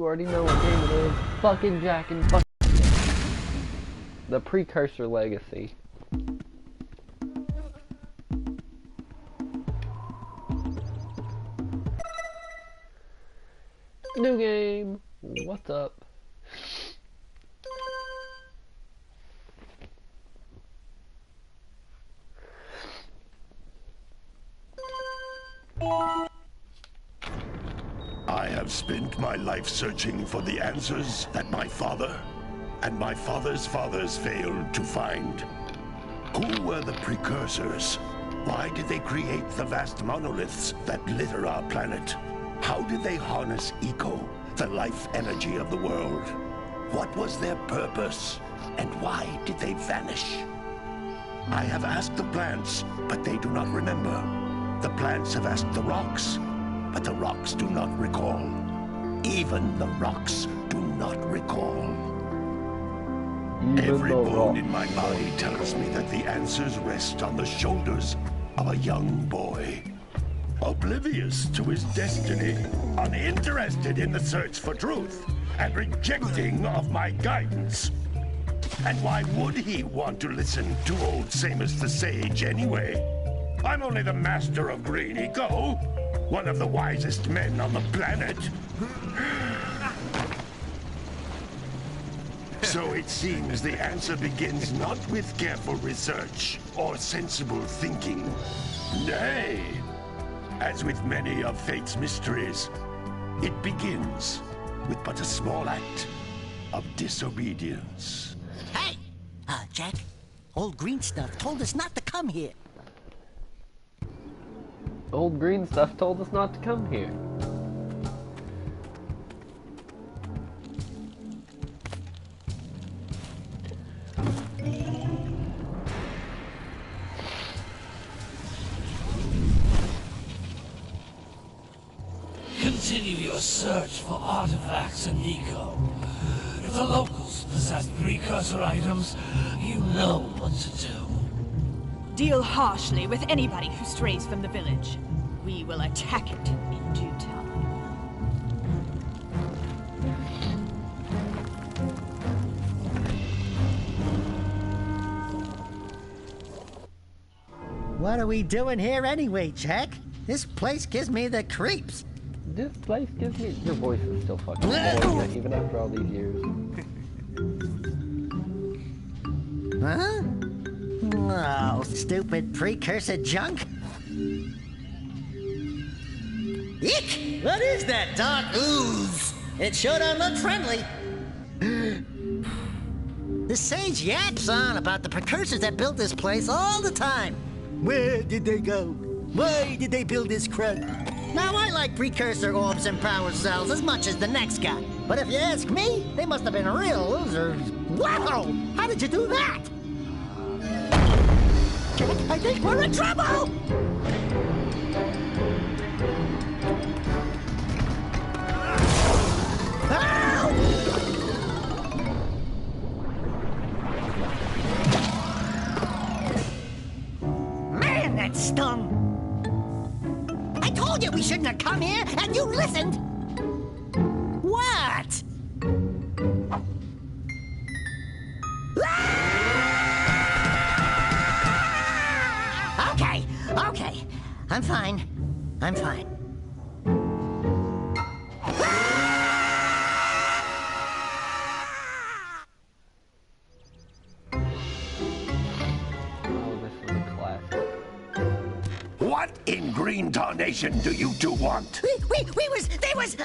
You already know what game it is. Fucking Jak and fucking the Precursor Legacy. New game. What's up? I have spent my life searching for the answers that my father and my father's fathers failed to find. Who were the precursors? Why did they create the vast monoliths that litter our planet? How did they harness eco, the life energy of the world? What was their purpose? And why did they vanish? I have asked the plants, but they do not remember. The plants have asked the rocks, but the rocks do not recall. Even the rocks do not recall. Every bone in my body tells me that the answers rest on the shoulders of a young boy. Oblivious to his destiny, uninterested in the search for truth, and rejecting of my guidance. And why would he want to listen to old Samus the Sage anyway? I'm only the master of green eco, one of the wisest men on the planet. So it seems the answer begins not with careful research or sensible thinking. Nay, as with many of fate's mysteries, it begins with but a small act of disobedience. Hey! Jak, old green stuff told us not to come here. Old green stuff told us not to come here. Continue your search for artifacts and eco. If the locals possess precursor items, you know what to do. Deal harshly with anybody who strays from the village. We will attack it in due time. What are we doing here anyway, Jak? This place gives me the creeps. This place gives me... Your voice is still fucking boring, even after all these years. Huh? Oh, stupid precursor junk. Eek! What is that dark ooze? It sure don't look friendly. The sage yaps on about the precursors that built this place all the time. Where did they go? Why did they build this crap? Now, I like precursor orbs and power cells as much as the next guy. But if you ask me, they must have been real losers. Wow! How did you do that? I think we're in trouble! Man, that stung! I told you we shouldn't have come here, and you listened! What? Okay. I'm fine. I'm fine. What in green tarnation do you two want? I was...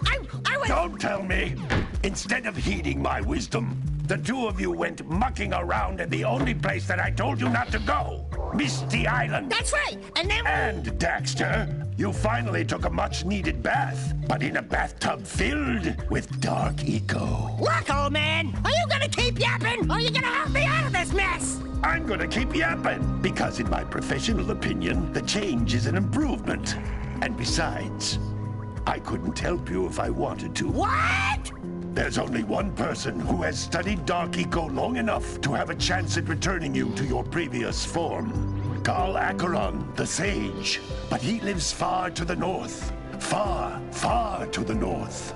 Don't tell me! Instead of heeding my wisdom, the two of you went mucking around in the only place that I told you not to go. Misty Island. That's right, and then... And, Daxter, you finally took a much-needed bath, but in a bathtub filled with dark eco. Look, old man, are you gonna keep yapping, or are you gonna help me out of this mess? I'm gonna keep yapping, because in my professional opinion, the change is an improvement. And besides, I couldn't help you if I wanted to. What? There's only one person who has studied Dark Eco long enough to have a chance at returning you to your previous form. Carl Acheron, the Sage. But he lives far to the north. Far, far to the north.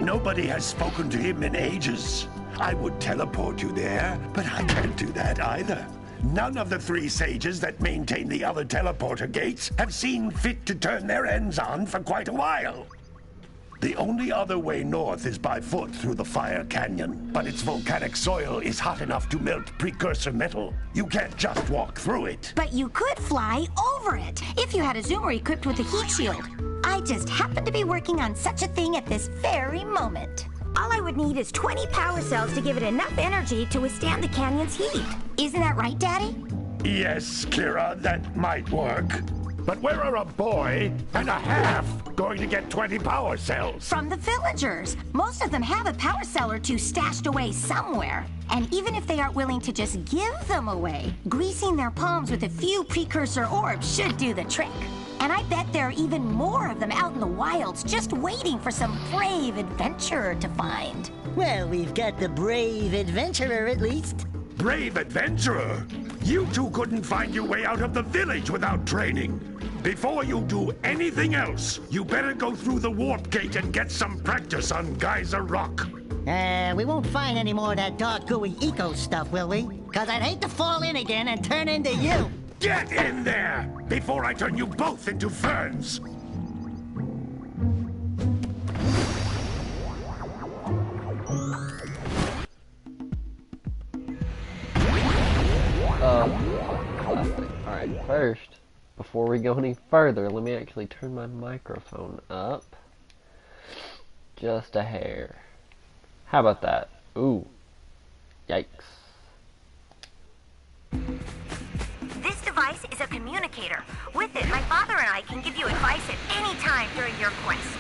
Nobody has spoken to him in ages. I would teleport you there, but I can't do that either. None of the 3 sages that maintain the other teleporter gates have seen fit to turn their ends on for quite a while. The only other way north is by foot through the Fire Canyon, but its volcanic soil is hot enough to melt precursor metal. You can't just walk through it. But you could fly over it if you had a zoomer equipped with a heat shield. I just happen to be working on such a thing at this very moment. All I would need is 20 power cells to give it enough energy to withstand the canyon's heat. Isn't that right, Daddy? Yes, Kira, that might work. But where are a boy and a half going to get 20 power cells? From the villagers. Most of them have a power cell or 2 stashed away somewhere. And even if they aren't willing to just give them away, greasing their palms with a few precursor orbs should do the trick. And I bet there are even more of them out in the wilds just waiting for some brave adventurer to find. Well, we've got the brave adventurer at least. Brave adventurer? You two couldn't find your way out of the village without training. Before you do anything else, you better go through the warp gate and get some practice on Geyser Rock. We won't find any more of that dark gooey eco stuff, will we? 'Cause I'd hate to fall in again and turn into you. Get in there before I turn you both into ferns. Classic. Alright, first, before we go any further, let me actually turn my microphone up. Just a hair. How about that? Ooh. Yikes. This device is a communicator. With it, my father and I can give you advice at any time during your quest.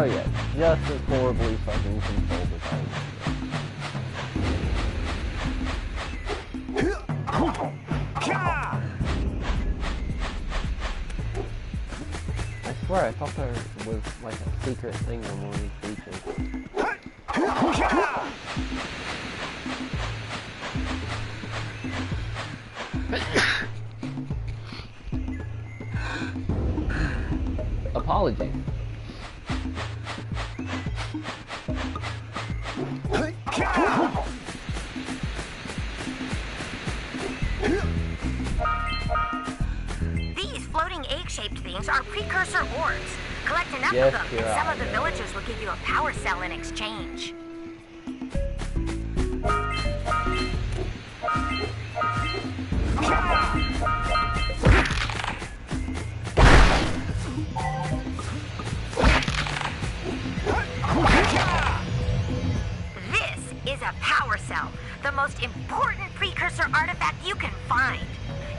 Oh yeah, just as horribly fucking controlled as I I swear, I thought there was like a secret thing on one of these beaches. Apologies. These floating egg-shaped things are precursor orbs. Collect enough Yes, of them, and some of the villagers will give you a power cell in exchange. This is a power cell, the most important precursor artifact you can find.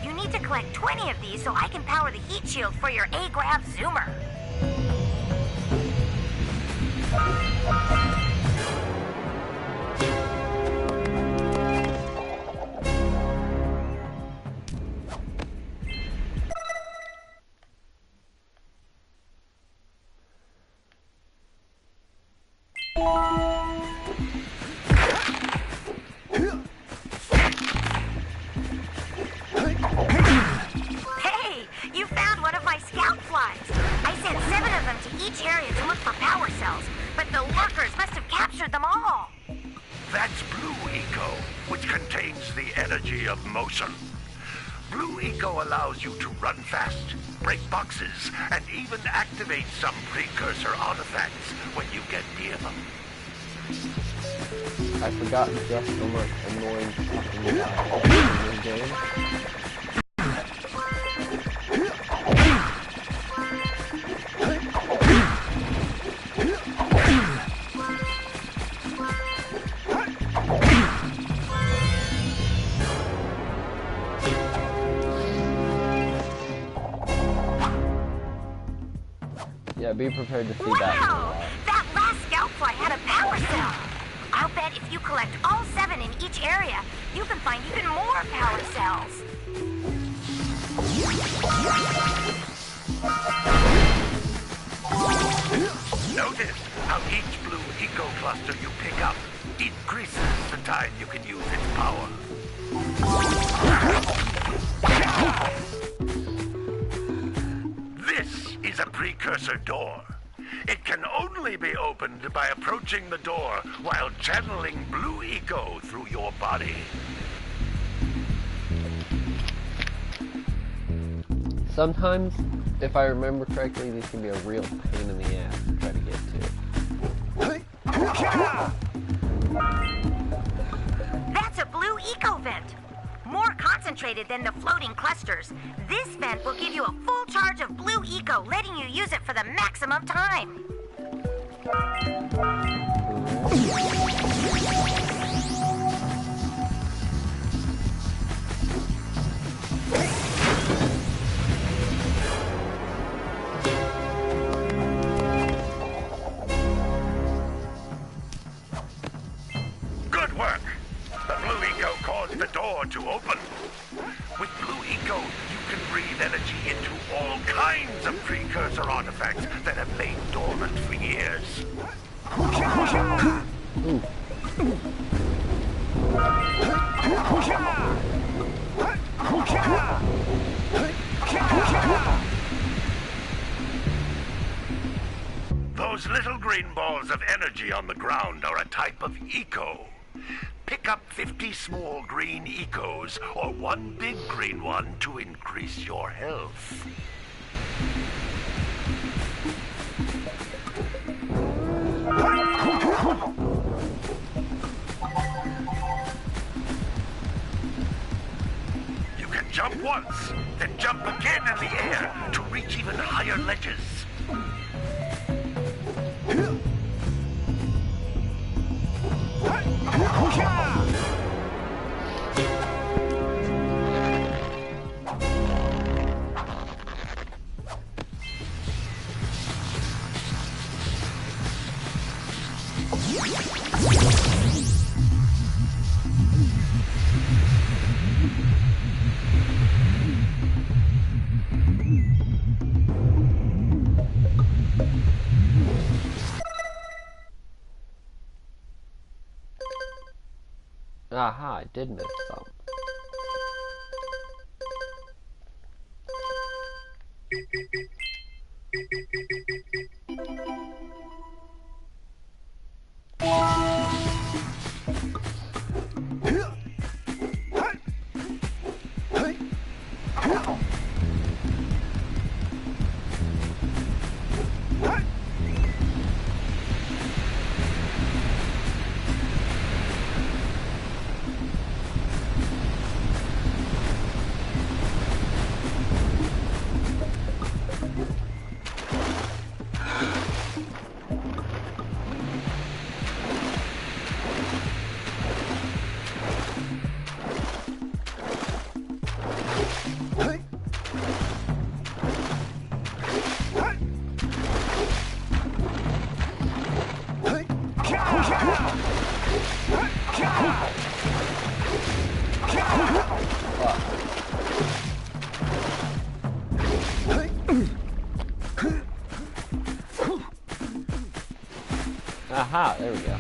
You need to collect 20 of these so I can power the heat shield for your A-Grab zoomer. Hey, you found one of my scout flies. I sent 7 of them to each area to look for power cells, but the lurkers must have captured them all. That's Blue Eco, which contains the energy of motion. Blue Eco allows you to run fast, break boxes, and even activate some precursor artifacts when you get near them. I forgot just how much annoying fucking guy in this game. Yeah, be prepared to see that. Wow! That last scout fly had a power cell. I'll bet if you collect all 7 in each area, you can find even more power cells. Notice how each Blue Eco cluster you pick up increases the time you can use its power. This is a precursor door. It can only be opened by approaching the door while channeling blue eco through your body. Sometimes, if I remember correctly, these can be a real pain in the ass to try to get to. That's a blue eco vent. More concentrated than the floating clusters. This vent will give you a full charge of blue eco, letting you use it for the maximum time. Good work! The blue eco caused the door to open. With blue eco, you can breathe energy into all kinds of precursor artifacts that have lain dormant for years. Those little green balls of energy on the ground are a type of eco. Pick up 50 small green ecos or one big green one to increase your health. You can jump once, then jump again in the air to reach even higher ledges. Aha, I did miss some. Aha, there we go.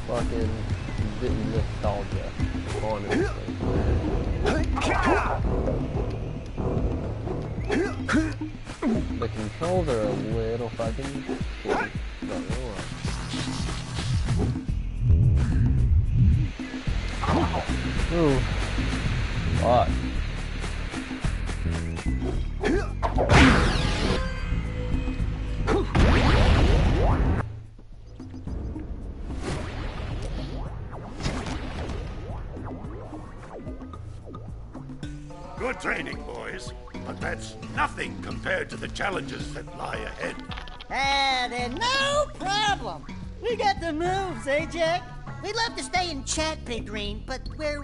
Fucking nostalgia, honestly. The controls are a little fucking shitty. Not gonna lie. Ooh. Fuck. Good training, boys. But that's nothing compared to the challenges that lie ahead. Then no problem. We got the moves, eh, Jack? We'd love to stay and chat, Big Green, but we're,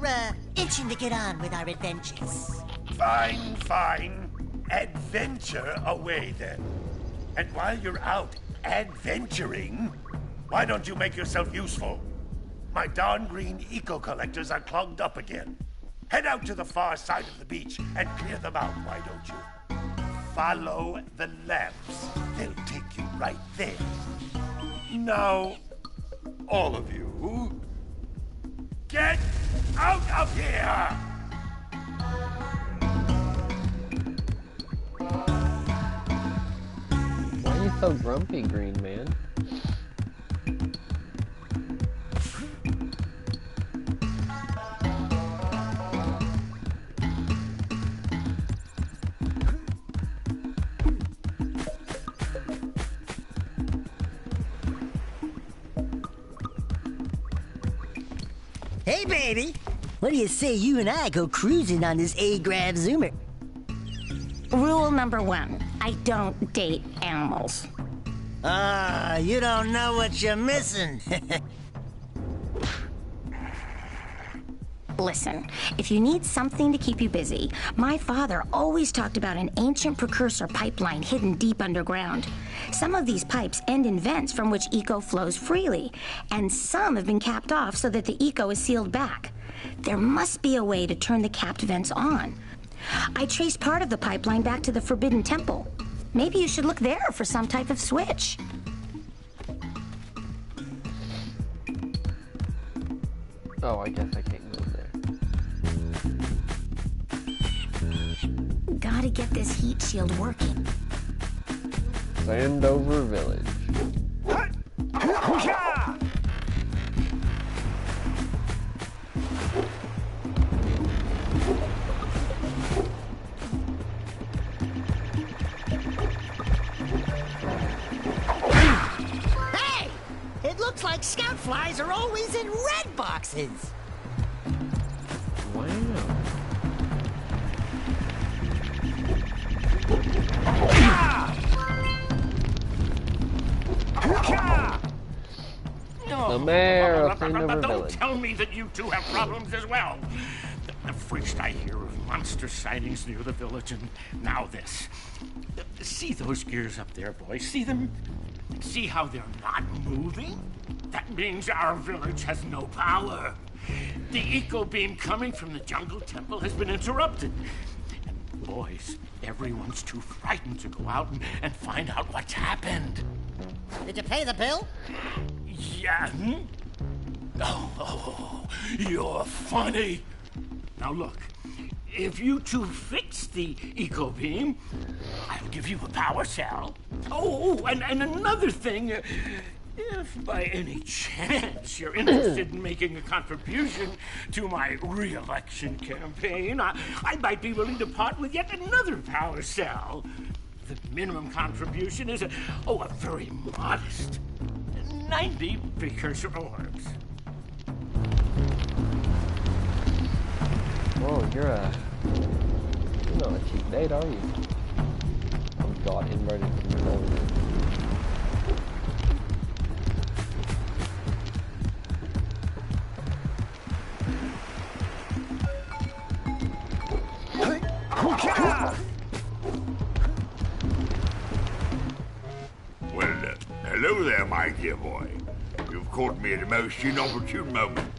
itching to get on with our adventures. Fine, fine. Adventure away, then. And while you're out adventuring, why don't you make yourself useful? My darn green eco-collectors are clogged up again. Head out to the far side of the beach and clear them out, why don't you? Follow the lamps. They'll take you right there. Now, all of you, get out of here! Why are you so grumpy, Green Man? Hey, baby. What do you say you and I go cruising on this A-Grav Zoomer? Rule number 1, I don't date animals. You don't know what you're missing. Listen, if you need something to keep you busy, my father always talked about an ancient precursor pipeline hidden deep underground. Some of these pipes end in vents from which eco flows freely, and some have been capped off so that the eco is sealed back. There must be a way to turn the capped vents on. I traced part of the pipeline back to the Forbidden Temple. Maybe you should look there for some type of switch. Oh, I guess I can't go there. Gotta get this heat shield working. Sandover Village. Hey! It looks like scout flies are always in red boxes. Why not? The mayor of Sandover Don't Village. tell me that you two have problems as well. First I hear of monster sightings near the village, and now this. See those gears up there, boys? See them? See how they're not moving? That means our village has no power. The eco beam coming from the jungle temple has been interrupted. And boys, everyone's too frightened to go out and find out what's happened. Did you pay the bill? Yeah. Oh, you're funny. Now look, if you two fix the eco beam, I'll give you a power cell. Oh, and another thing, if by any chance you're interested in making a contribution to my re-election campaign, I might be willing to part with yet another power cell. The minimum contribution is a very modest 90 precursor orbs. Whoa, you're not a cheap date, are you? Oh god, inverted controls. Well, hello there, my dear boy. You've caught me at a most inopportune moment.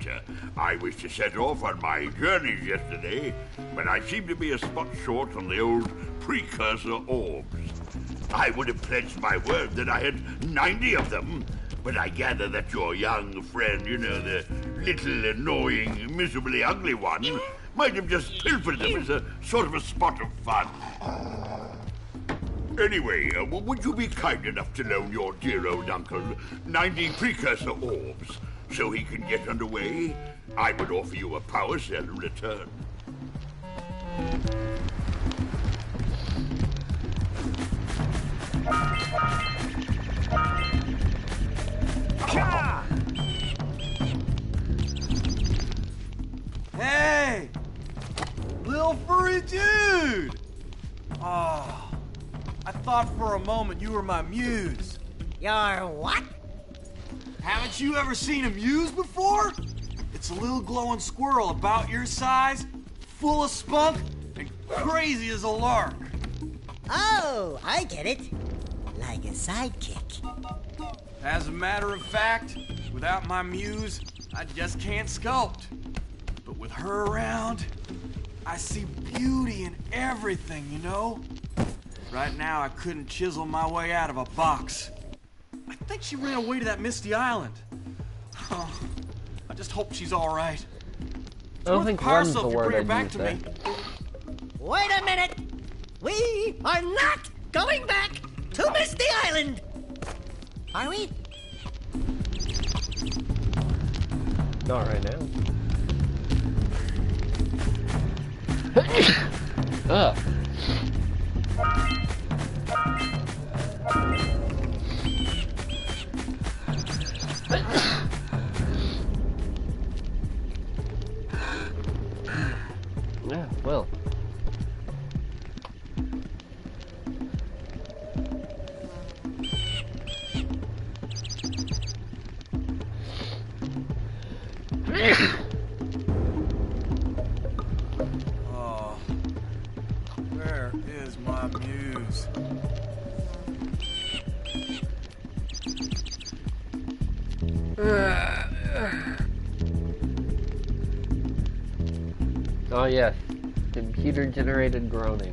I was to set off on my journeys yesterday, but I seem to be a spot short on the old precursor orbs. I would have pledged my word that I had 90 of them, but I gather that your young friend, you know, the little annoying, miserably ugly one, might have just pilfered them as a sort of a spot of fun. Anyway, would you be kind enough to loan your dear old uncle 90 precursor orbs so he can get underway? I would offer you a power cell in return. Hey! Little furry dude! Oh, I thought for a moment you were my muse. Your what? Haven't you ever seen a muse before? It's a little glowing squirrel about your size, full of spunk, and crazy as a lark. Oh, I get it. Like a sidekick. As a matter of fact, without my muse, I just can't sculpt. But with her around, I see beauty in everything, you know? Right now, I couldn't chisel my way out of a box. I think she ran away to that misty island. Oh, I just hope she's all right. I don't think run's the word I'd back use to there. me. Wait a minute! We are not going back to Misty Island! Are we? Not right now. Ugh. Yeah, well. Oh, where is my muse? Oh yes, computer-generated groaning.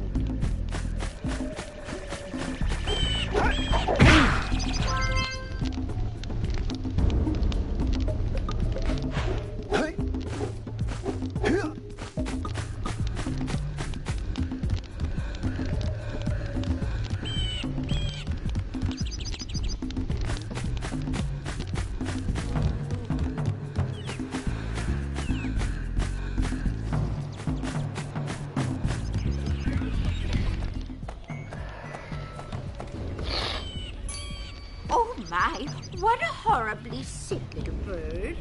Oh my, what a horribly sick little bird.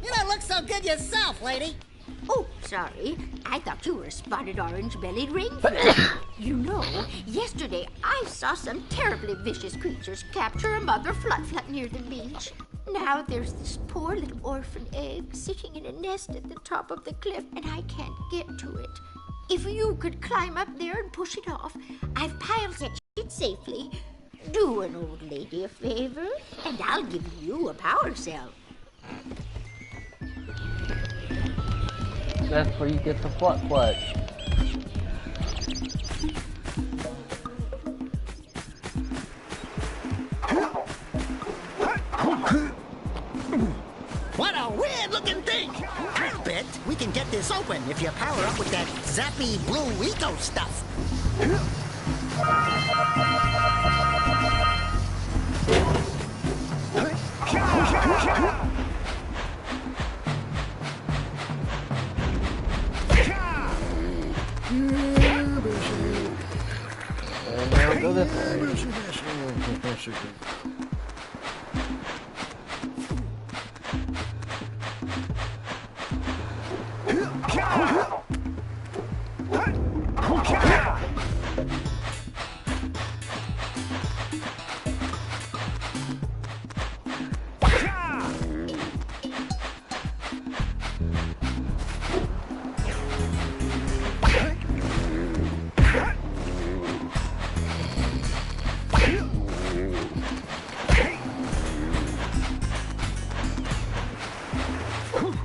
You don't look so good yourself, lady. Oh, sorry. I thought you were a spotted orange-bellied rainfish. You know, yesterday I saw some terribly vicious creatures capture a mother flut near the beach. Now there's this poor little orphan egg sitting in a nest at the top of the cliff, and I can't get to it. If you could climb up there and push it off, I've piled it safely. Do an old lady a favor, and I'll give you a power cell. That's where you get the flut. What a weird-looking thing! I bet we can get this open if you power up with that zappy blue eco stuff. And now go this way.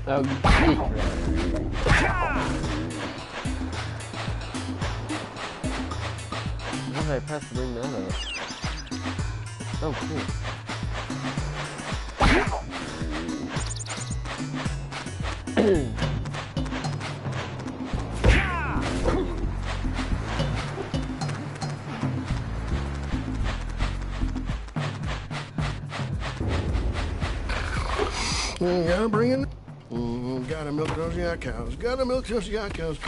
Oh, geez. What did I press to bring that up? Oh, cool. Gotta bring in. Gotta milk those yak cows. Gotta milk those yak cows.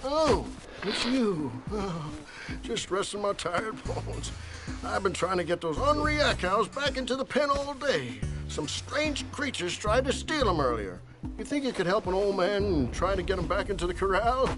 Oh, it's you. Oh, just resting my tired bones. I've been trying to get those ornery yak cows back into the pen all day. Some strange creatures tried to steal them earlier. You think you could help an old man and try to get them back into the corral?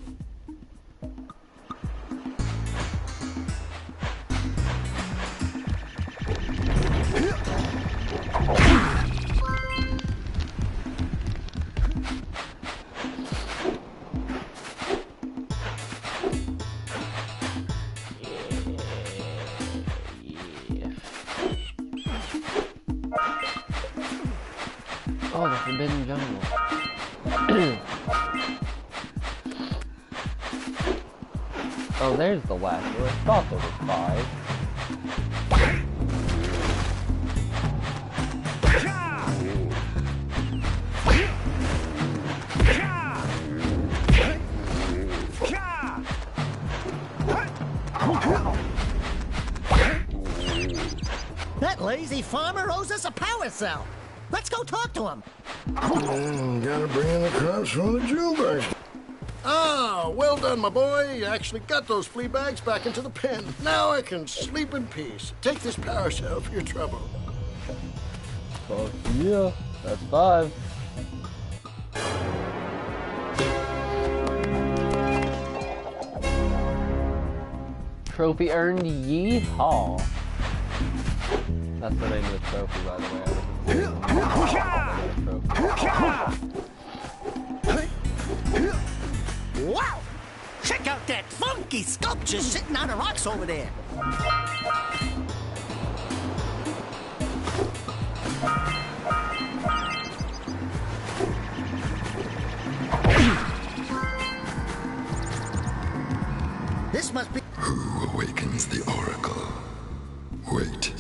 Oh, the forbidden jungle. Oh, there's the last one. I thought there was 5. That lazy farmer owes us a power cell. Let's go talk to him. Gotta bring in the crops from the June burst. Ah, well done, my boy. You actually got those flea bags back into the pen. Now I can sleep in peace. Take this power cell for your trouble. Oh, yeah. That's 5. Trophy earned, yeehaw. That's the name of the trophy, by the way. Wow! Check out that funky sculpture sitting on the rocks over there. This must be... Who awakens the oracle? Wait,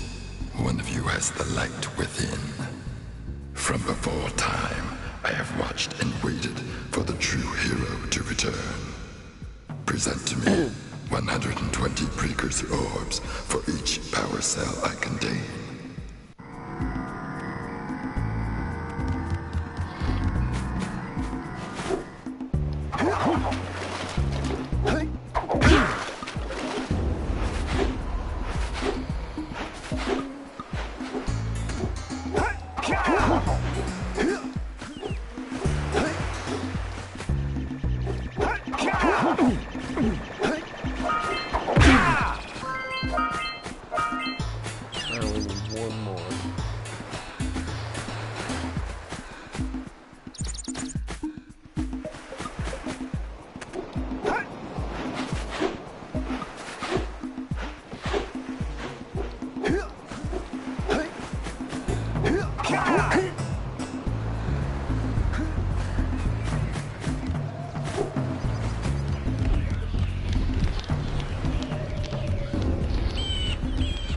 one of you has the light within. From before time, I have watched and waited for the true hero to return. Present to me 120 precursor orbs for each power cell I contain.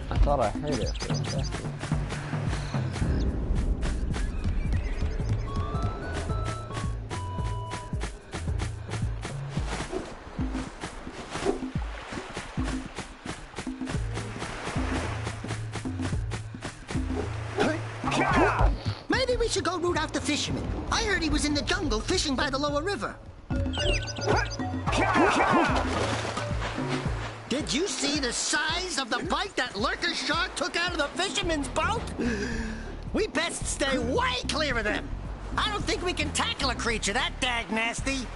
I thought I heard it for a second. Maybe we should go root out the fisherman. I heard he was in the jungle fishing by the lower river. Did you see the size of the bite that lurker shark took out of the fisherman's boat? We best stay way clear of them. I don't think we can tackle a creature that dag nasty.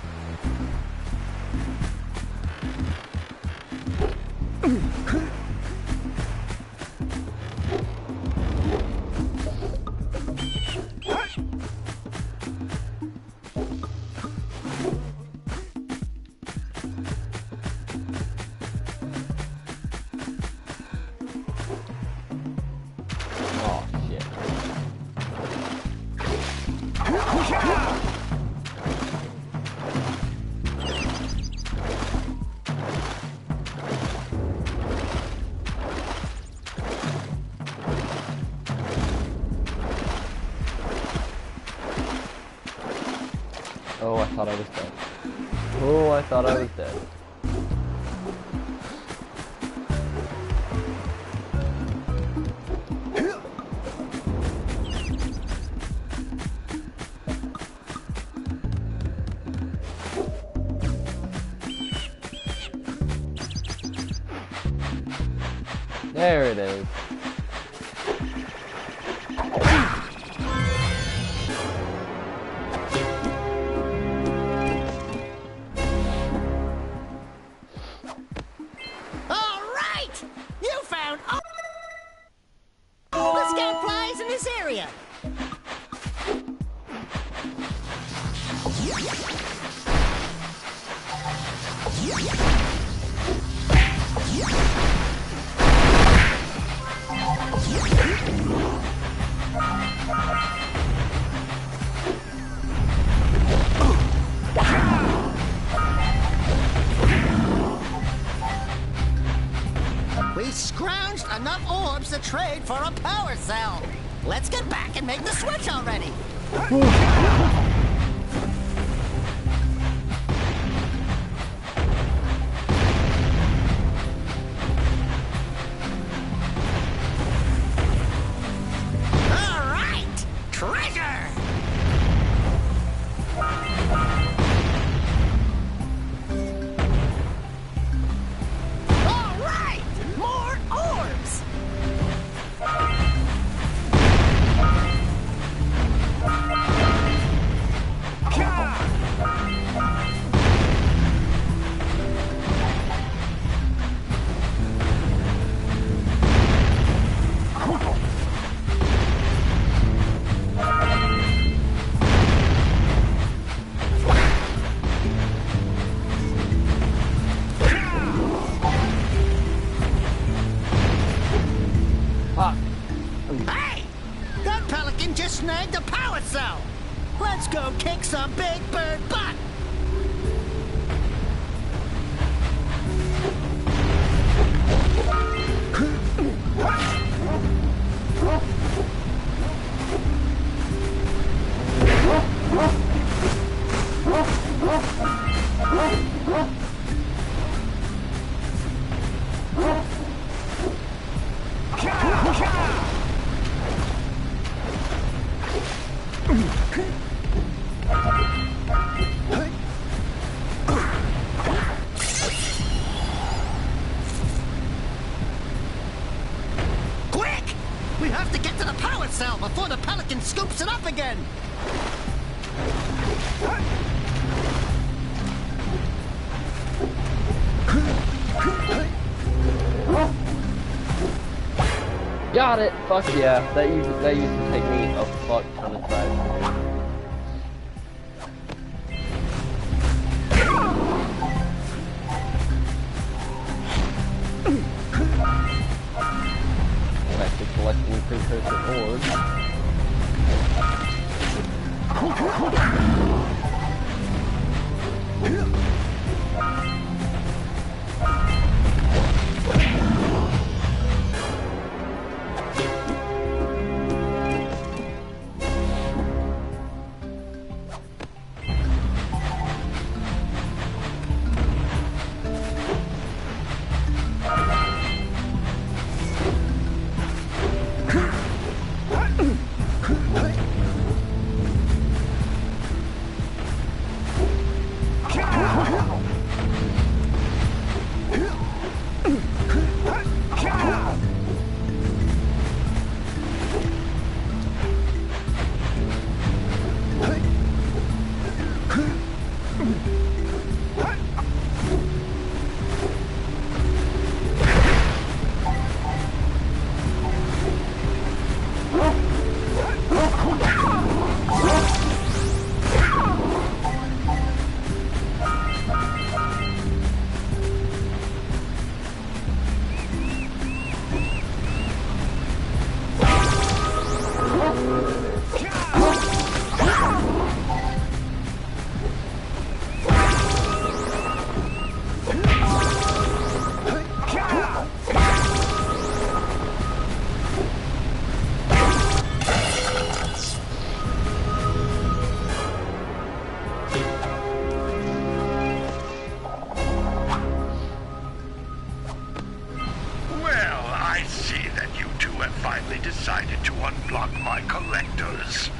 Oh, I thought I was dead. Oh, I thought I was dead. There it is. All right! You found all the scout flies in this area. We scrounged enough orbs to trade for a power cell. Let's get back and make the switch already. All right, treasure! All right, more orbs! Hey! That pelican just snagged a power cell! Let's go kick some big bird butt! Quick! We have to get to the power cell before the pelican scoops it up again! Got it! Fuck yeah. That used to take me a fuck ton of time. Back to collecting precursor orbs. collectors.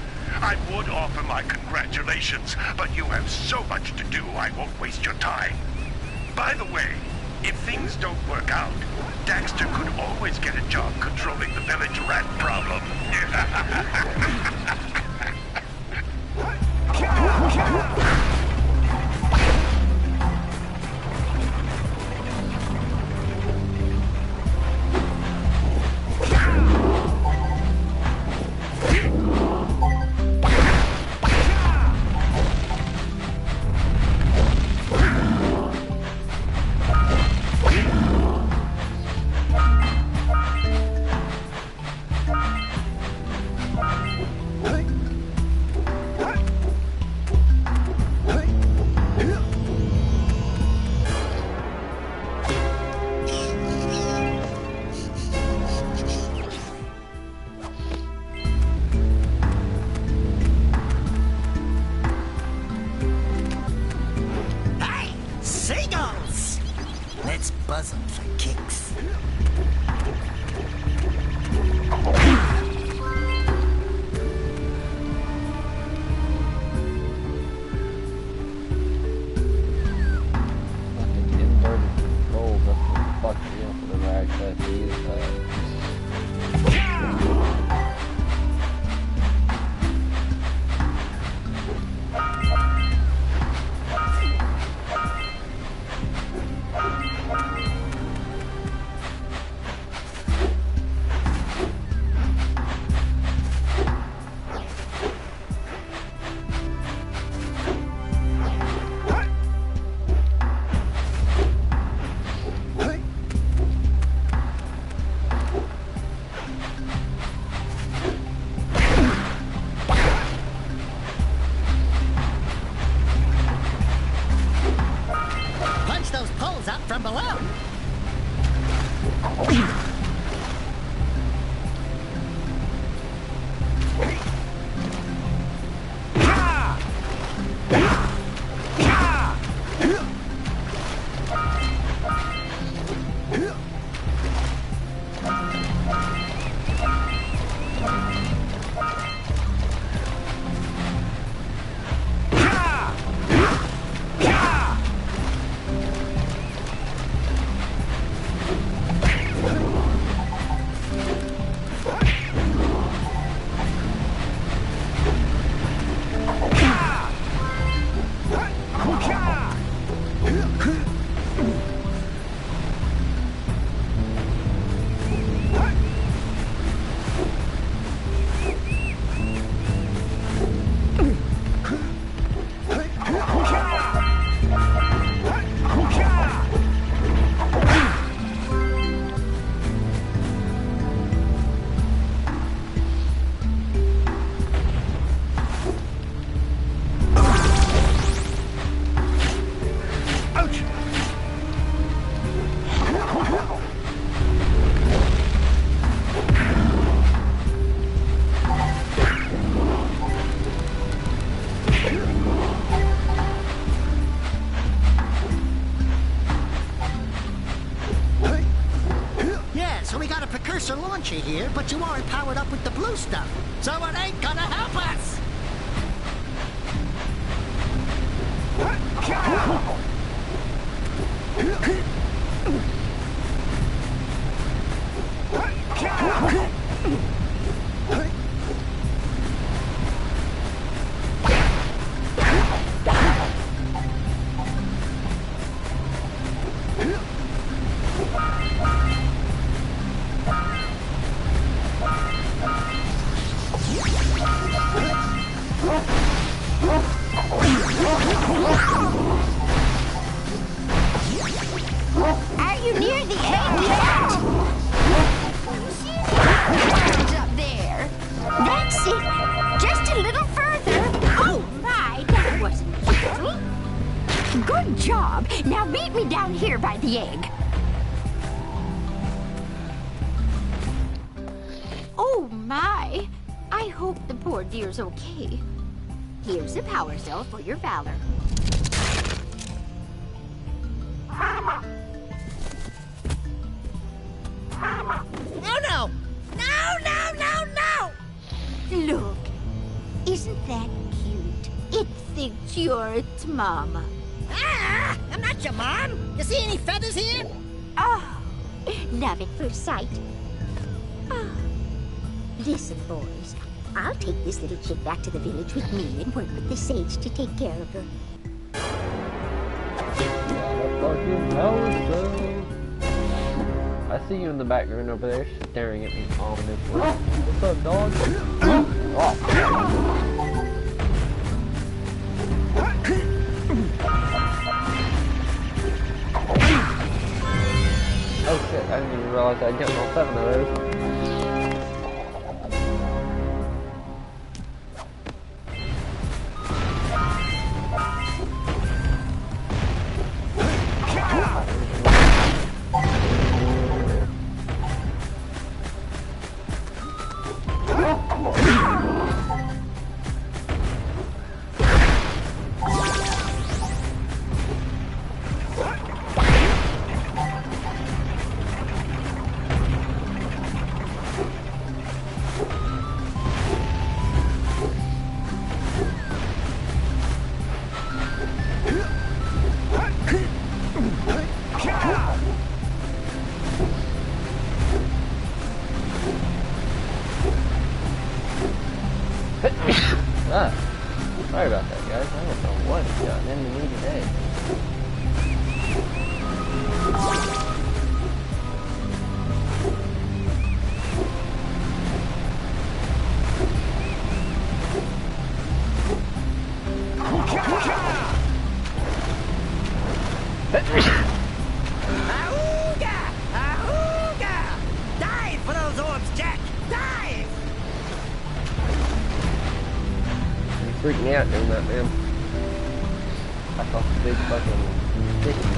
I would offer my congratulations, but you have so much to do I won't waste your time. By the way, if things don't work out, Daxter could always get a job controlling the village rat problem. Let's buzz them for kicks. Fucking inverted controls, that's what fucks me up whenever I actually have to use that. Punch those poles out from below. So we got a precursor launcher here, but you aren't powered up with the blue stuff. So it ain't gonna help us! Are you near the end yet? Up there. That's it. Just a little further. Oh my, that wasn't easy. Good job. Now meet me down here by the egg. Oh my. I hope the poor dear's okay. Here's a power cell for your valor. Oh no! No, no, no, no! Isn't that cute? It thinks you're its mama. Ah! I'm not your mom. You see any feathers here? Oh, love at first sight. Oh. Listen, boys. I'll take this little chick back to the village with me and work with the sage to take care of her. I see you in the background over there staring at me ominously. What's up, dog? Oh. Oh shit, I didn't even realize I'd gotten all 7 of those. Sorry about that, guys. I don't know what has gotten into me today. Auga! Auga! Dive for those orbs, Jack! Dive! You freaked me out doing that, man. I saw some big fucking sticky.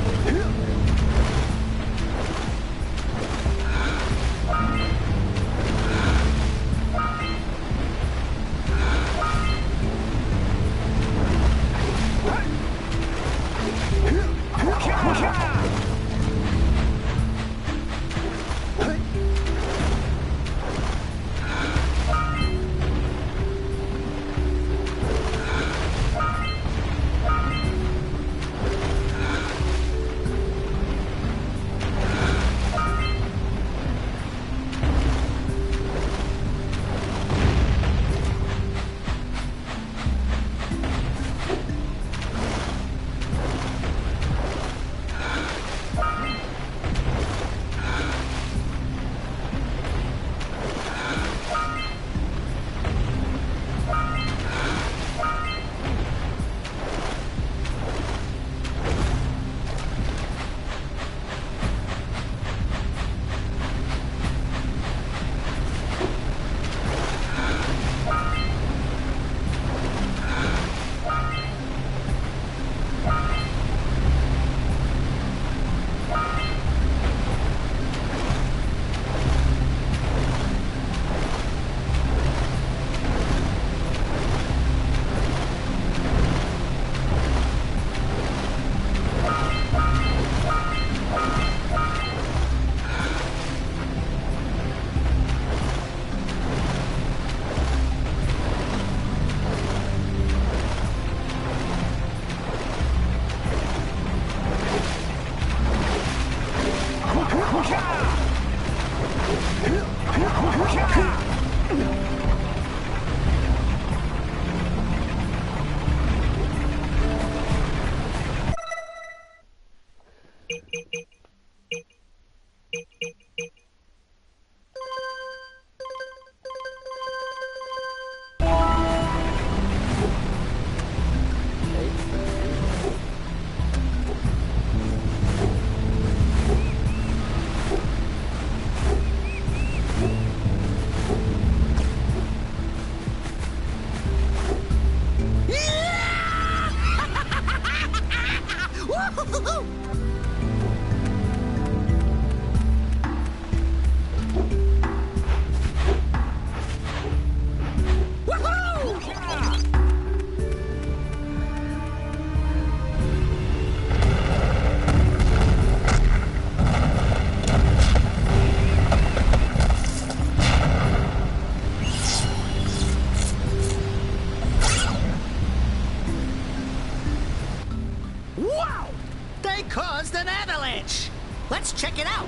Let's check it out.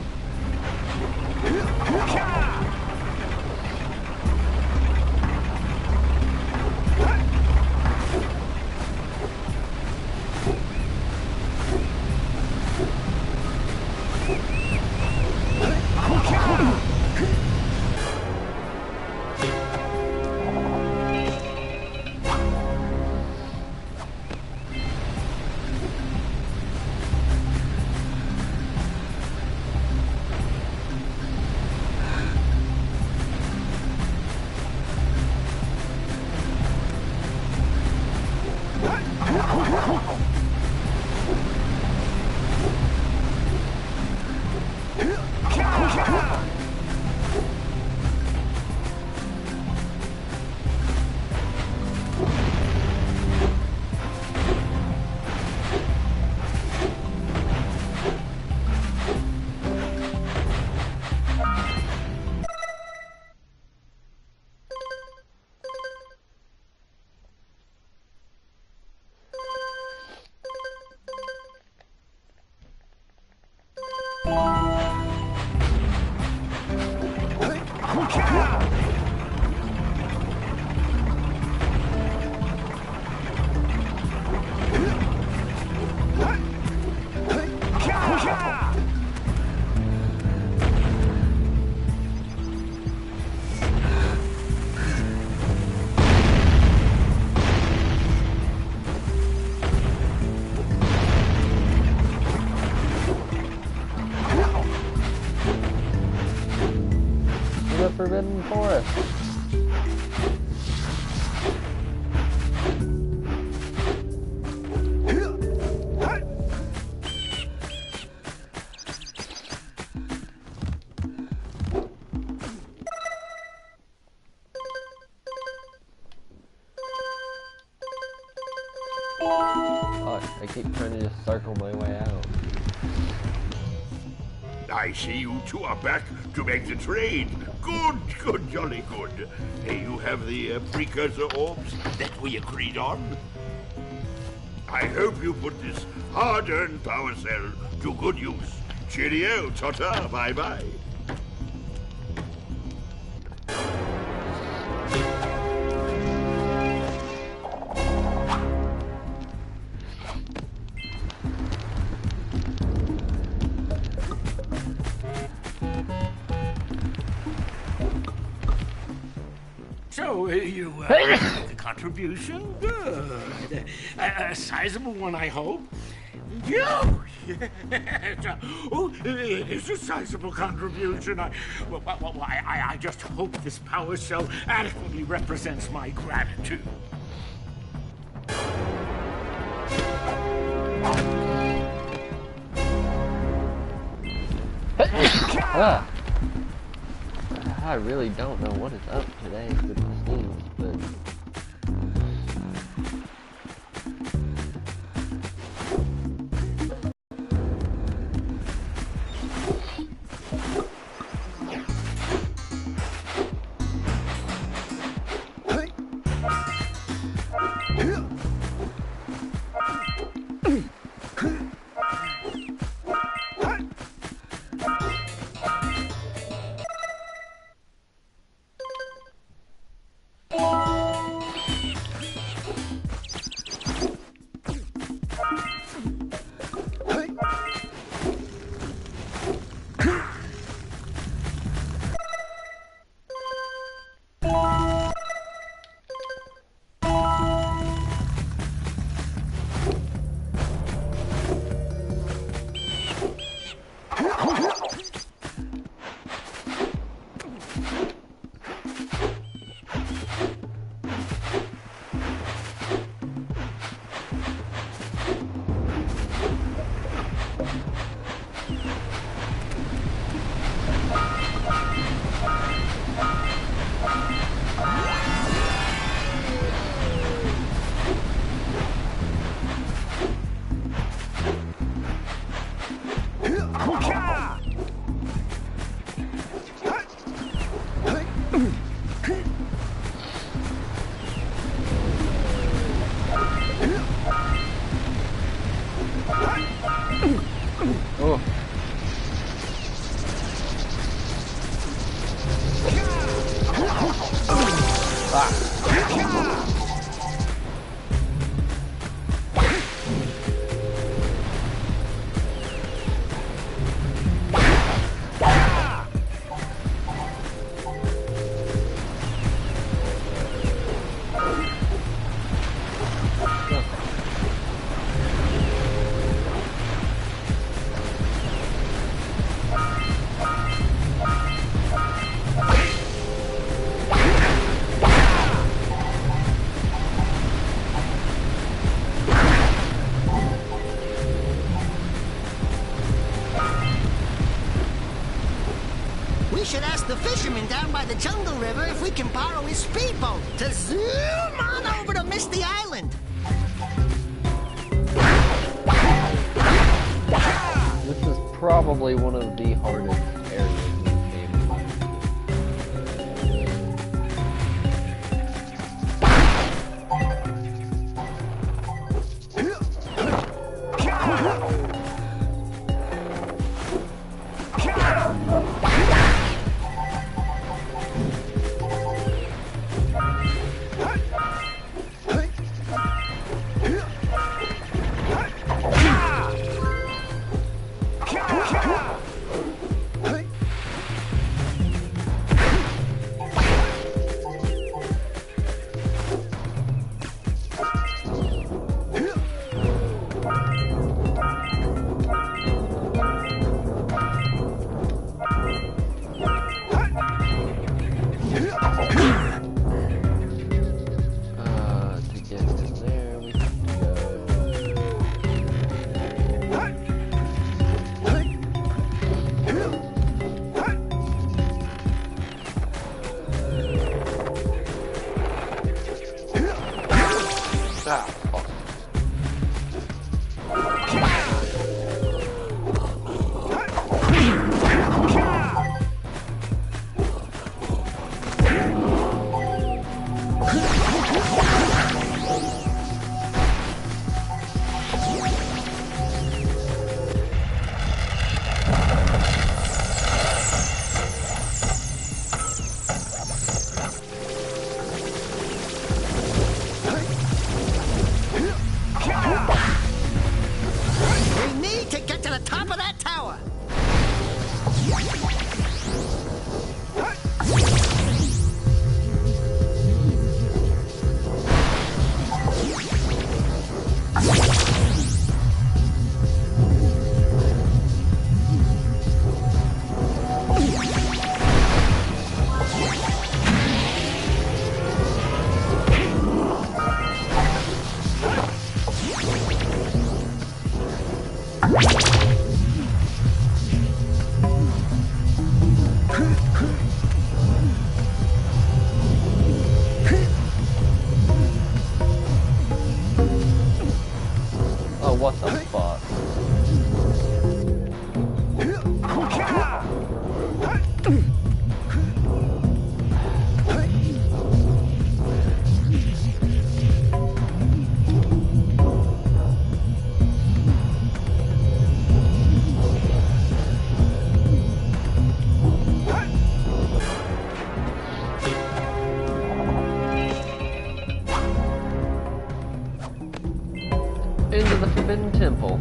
The Forbidden Forest. Fuck, I keep trying to just circle my way out. I see you two are back to make the trade. Good, good, jolly good. You have the precursor orbs that we agreed on. I hope you put this hard-earned power cell to good use. Cheerio, ta-ta, bye-bye. So, you make a contribution? Good. A sizable one, I hope. Yes. Oh, it is a sizable contribution. I just hope this power cell adequately represents my gratitude. Ah. I really don't know what is up today with the Steams, but... fisherman down by the jungle river if we can borrow his speedboat to zoom on over to Misty Island. This is probably one of the hardest areas in this game. To get in there, we have to go. Ah, fuck. We need to get to the top of that tower. Oh, what the fuck? Into the Forbidden Temple.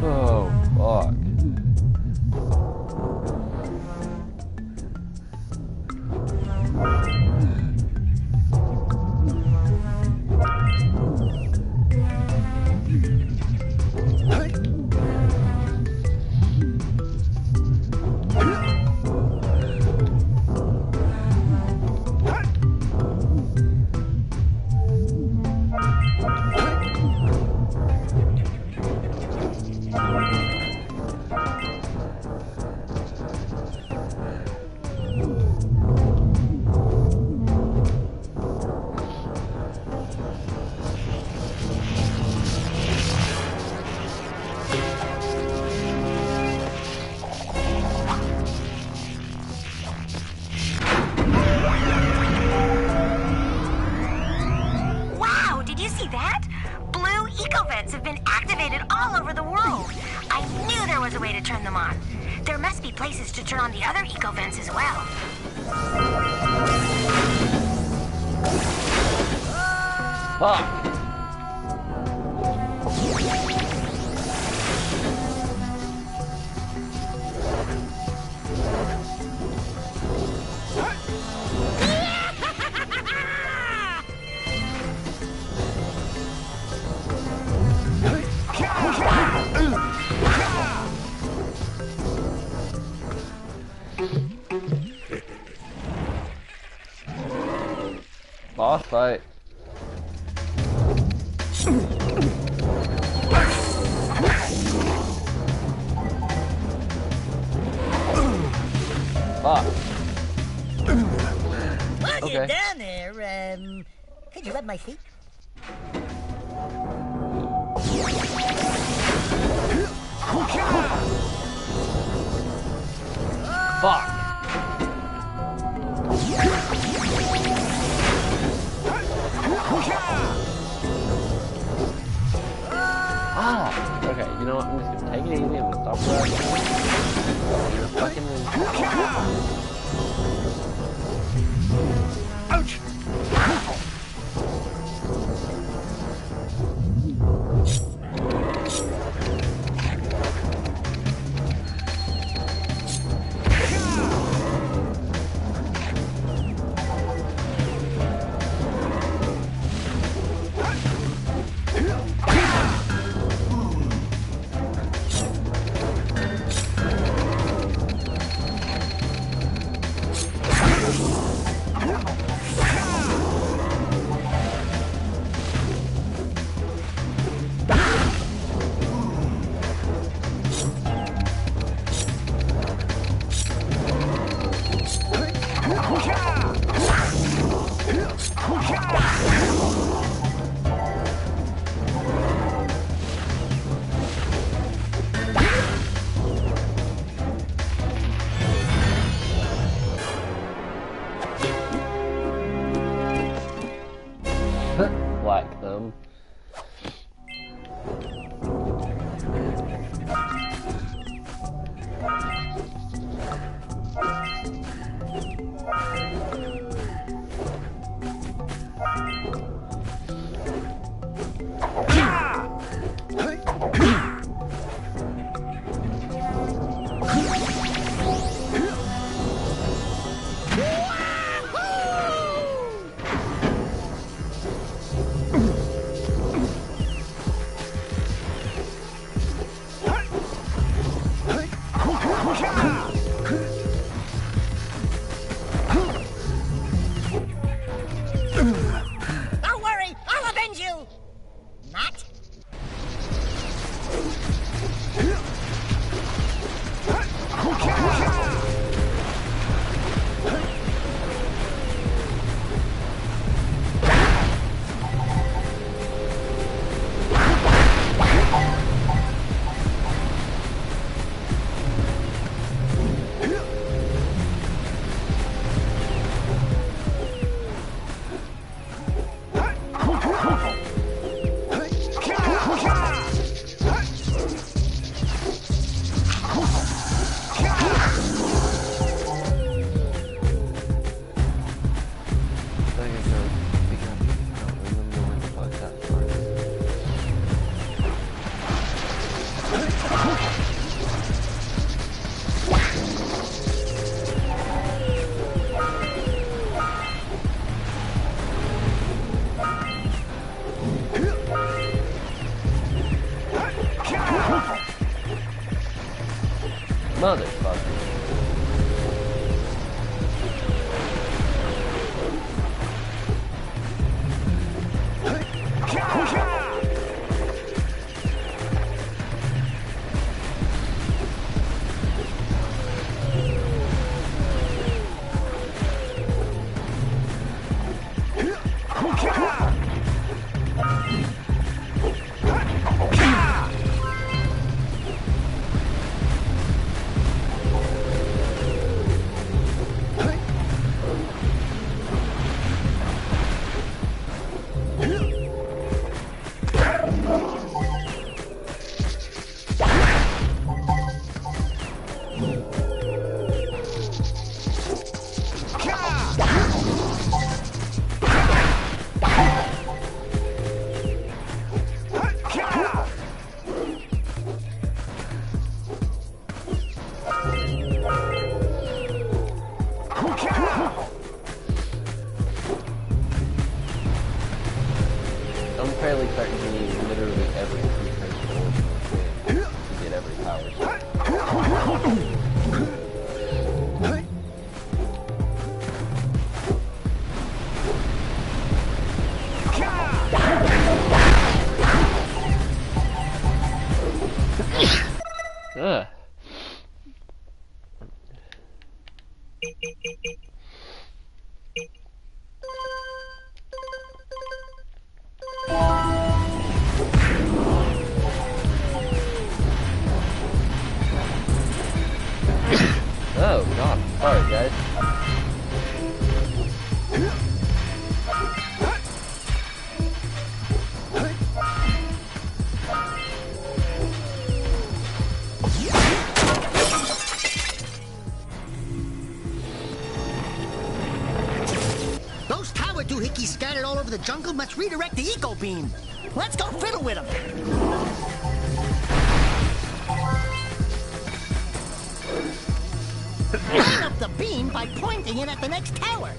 Oh, fuck. Wow, did you see that? Blue eco-vents have been activated all over the world. I knew there was a way to turn them on. There must be places to turn on the other eco-vents as well. Fuck. Boss fight. Fuck. While Okay. you're down there, could you rub my feet? Fuck. Ah. Okay, you know what? I'm just gonna take it easy. I'm gonna stop rushing. Fucking. Ouch! Whack them. Don't worry, I'll avenge you! Not. Motherfucker. power doohickeys scattered all over the jungle must redirect the eco beam. Let's go fiddle with them. Line up the beam by pointing it at the next tower.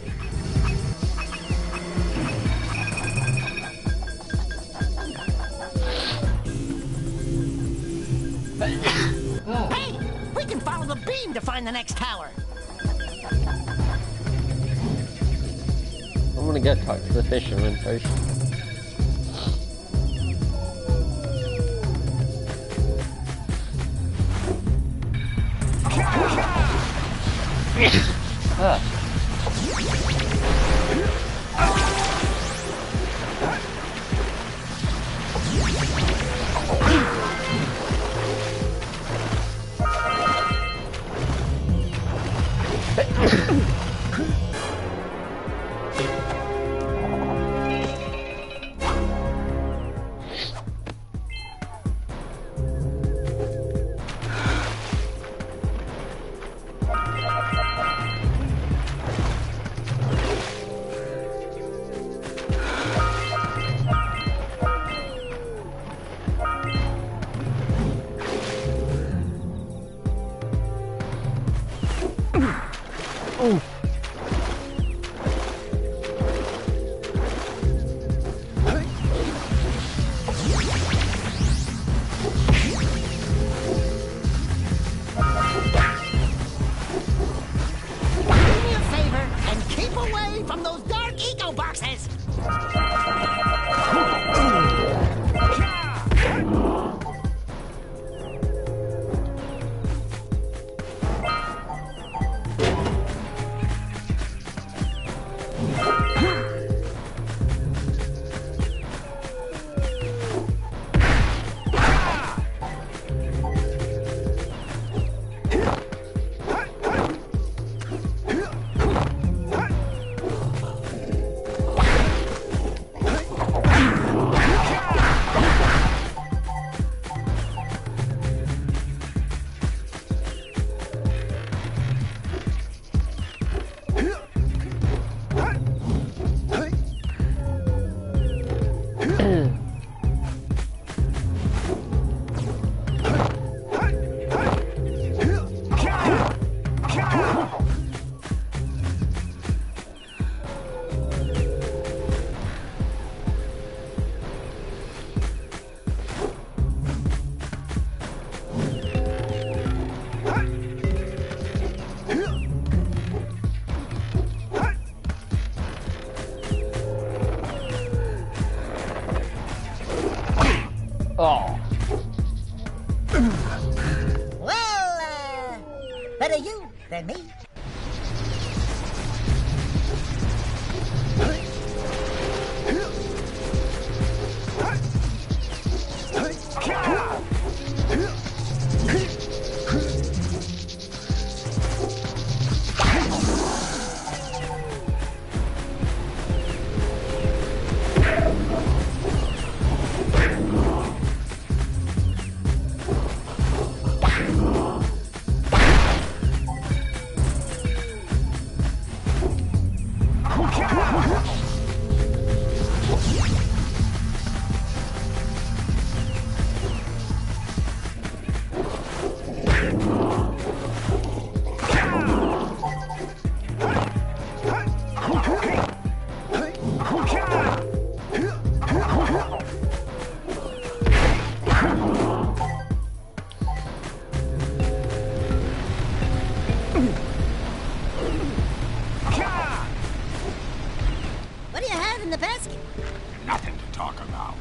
Hey, we can follow the beam to find the next tower. I'm gonna go talk to the fisherman first. Oh. Well, better you than me. Nothing to talk about.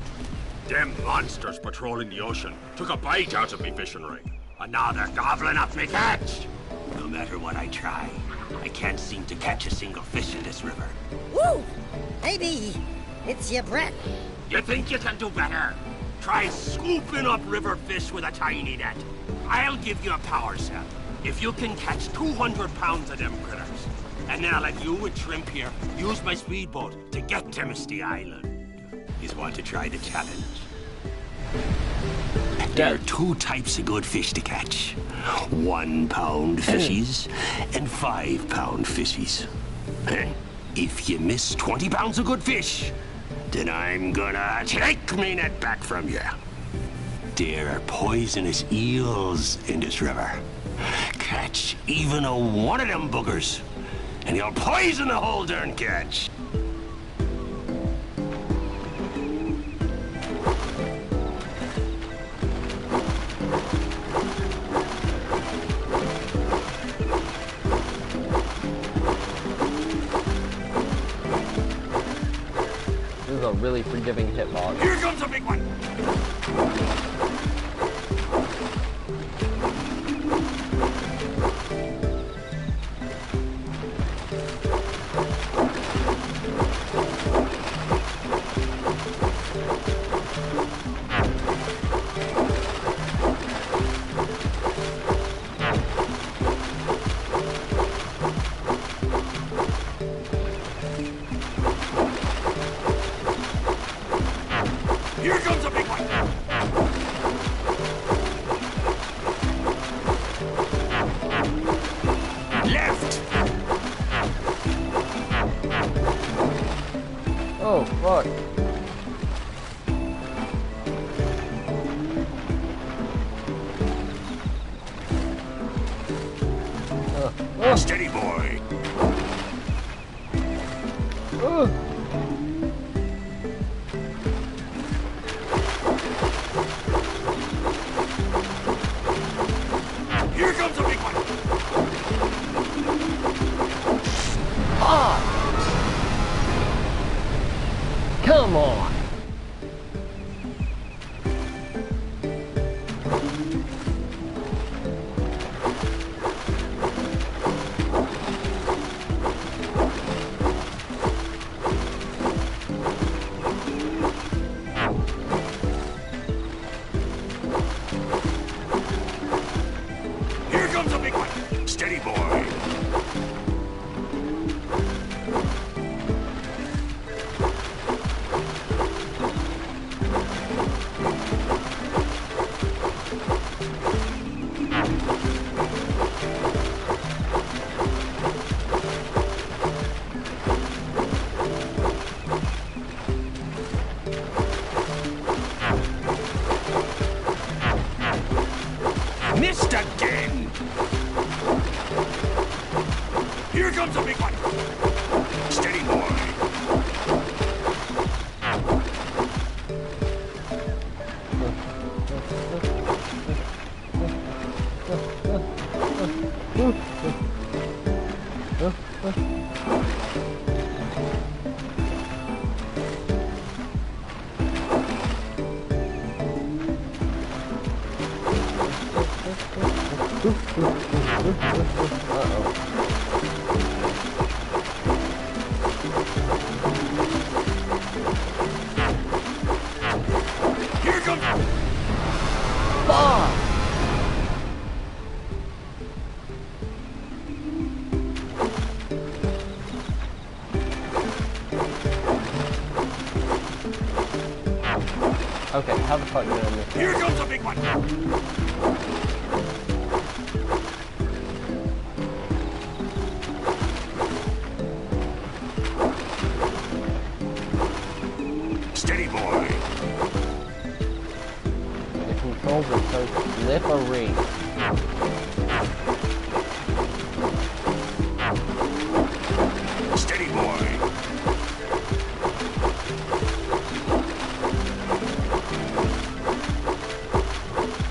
Them monsters patrolling the ocean took a bite out of me fishing ring, and now they're gobbling up me catch. No matter what I try, I can't seem to catch a single fish in this river. Woo! Maybe it's your breath. You think you can do better? Try scooping up river fish with a tiny net. I'll give you a power cell if you can catch 200 pounds of them critters. And then I'll let you with Shrimp here use my speedboat to get to Misty Island. You want to try the challenge? There are two types of good fish to catch. 1 pound fishies and 5 pound fishies. If you miss 20 pounds of good fish, then I'm gonna take me net back from you. There are poisonous eels in this river. Catch even a one of them boogers, and you'll poison the whole darn catch. This is a really forgiving hitbox. Here comes a big one! Here comes a big one! Left! Oh, fuck. Steady, boy. Here comes a big one! Come on. Here comes a big one! Steady, boy. Missed again. Here comes a big one! Steady, boy. Here comes... Fuck. Okay, how the fuck did I miss that? Here comes a big one! Steady, boy. The controls are so slippery. Steady, boy.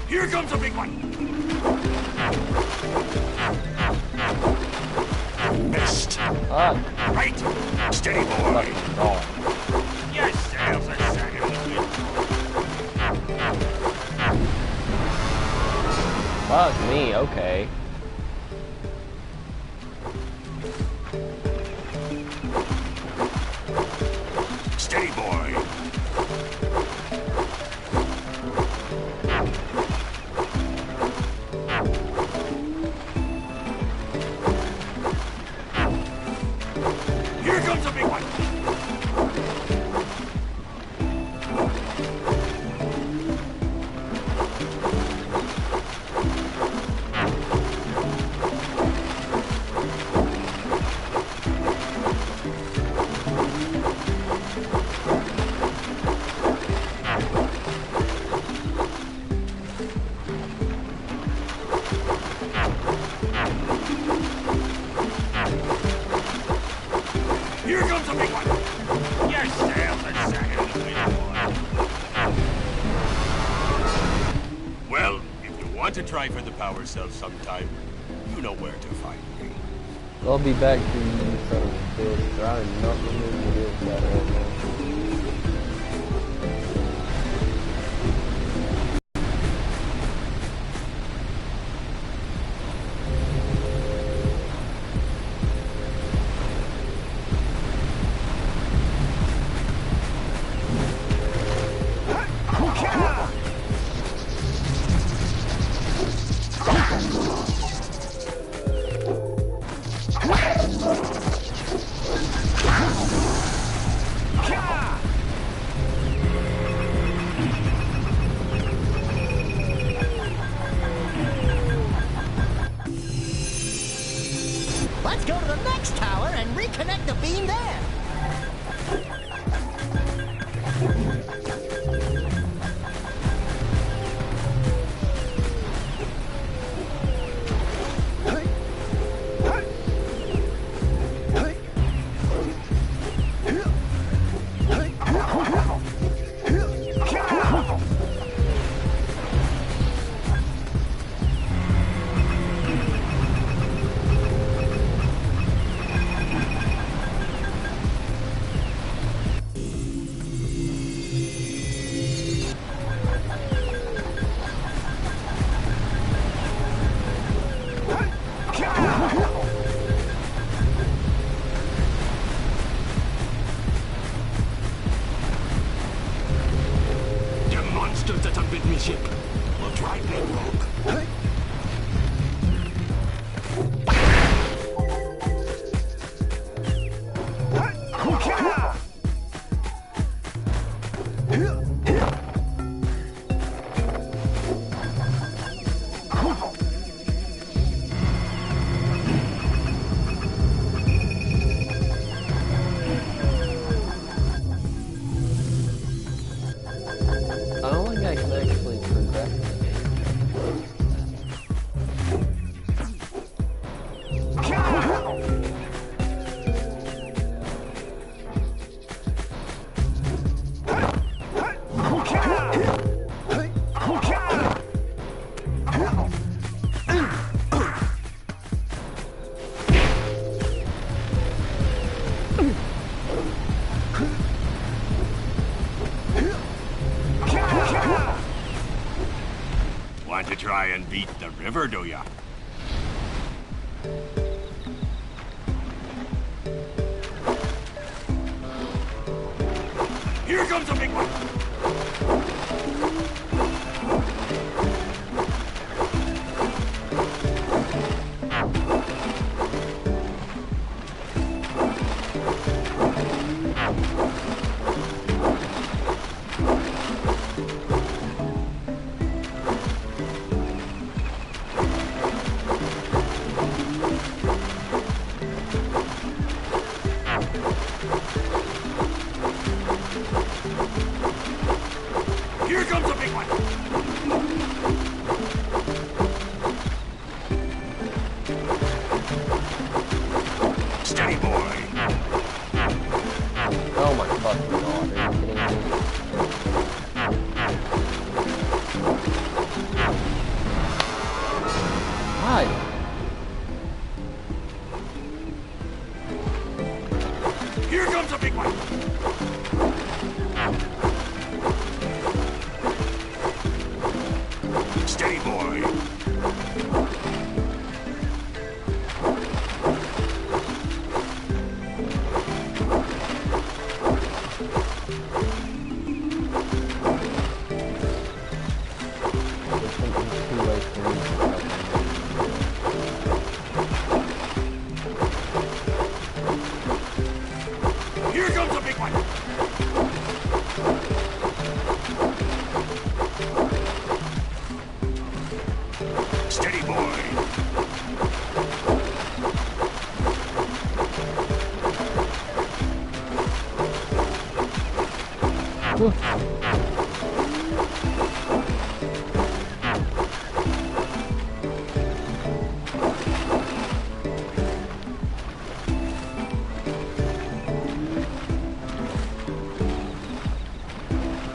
Here comes a big one! Missed. Fuck. Right. Steady, boy. Fucking dog. Your sails are sagging a bit. Fuck me, okay. Steady, boy. Here comes a big one! big one. You're stale for second, boy. Well, if you want to try for the power cell sometime, you know where to find me. I'll be back to you, son of a bitch. I am not remembering the deal with that right now. Let's go to the next tower and reconnect the beam there. That unbid me ship will try bedrock. I don't think I can actually progress the Want to try and beat the river, do ya? Here comes a big one! Here comes a big one! Steady, boy! Oh my fucking god, are you kidding me? Hi! Here comes a big one! Steady, boy! There's something too late for me to fucking Here comes a big one! Steady, boy!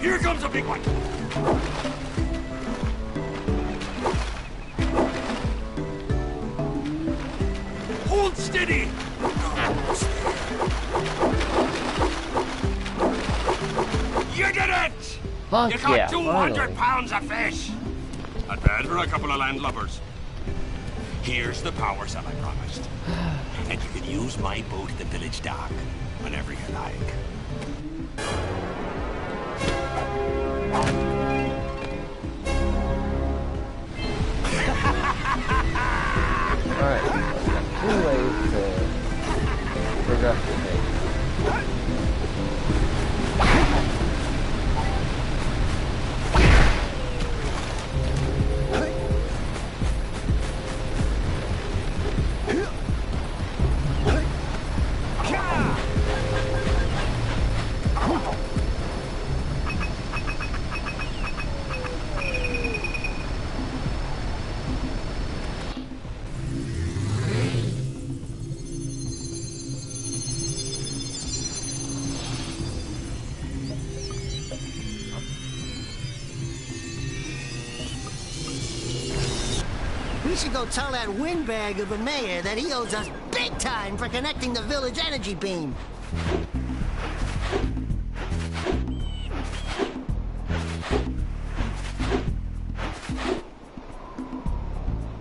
Here comes a big one. Hold steady. You did it! Fuck You caught yeah, 200 finally. pounds of fish. Not bad for a couple of landlubbers. Here's the power cell I promised. And you can use my boat at the village dock whenever you like. Alright, two ways to progress the game. We should go tell that windbag of a mayor that he owes us big time for connecting the village energy beam.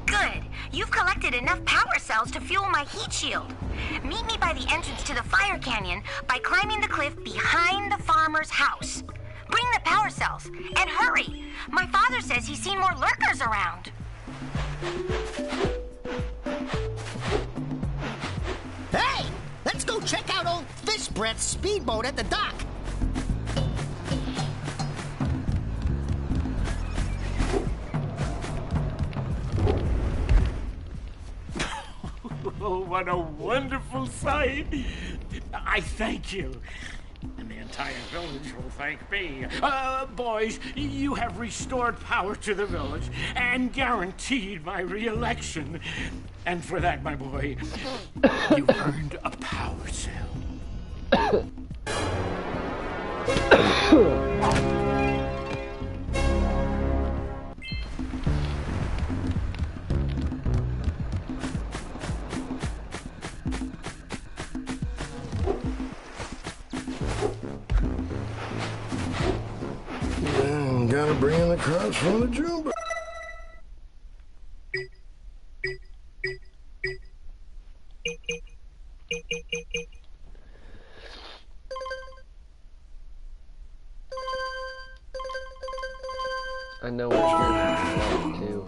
Good. You've collected enough power cells to fuel my heat shield. Meet me by the entrance to the fire canyon by climbing the cliff behind the farmer's house. Bring the power cells, and hurry. My father says he's seen more lurkers around. Hey! Let's go check out old Fish Breath's speedboat at the dock. Oh, what a wonderful sight. I thank you. And the entire village will thank me. Boys, you have restored power to the village and guaranteed my re-election. And for that, my boy, you've earned a power cell. Gotta bring in the crops from the jumbo. I know what you're doing too.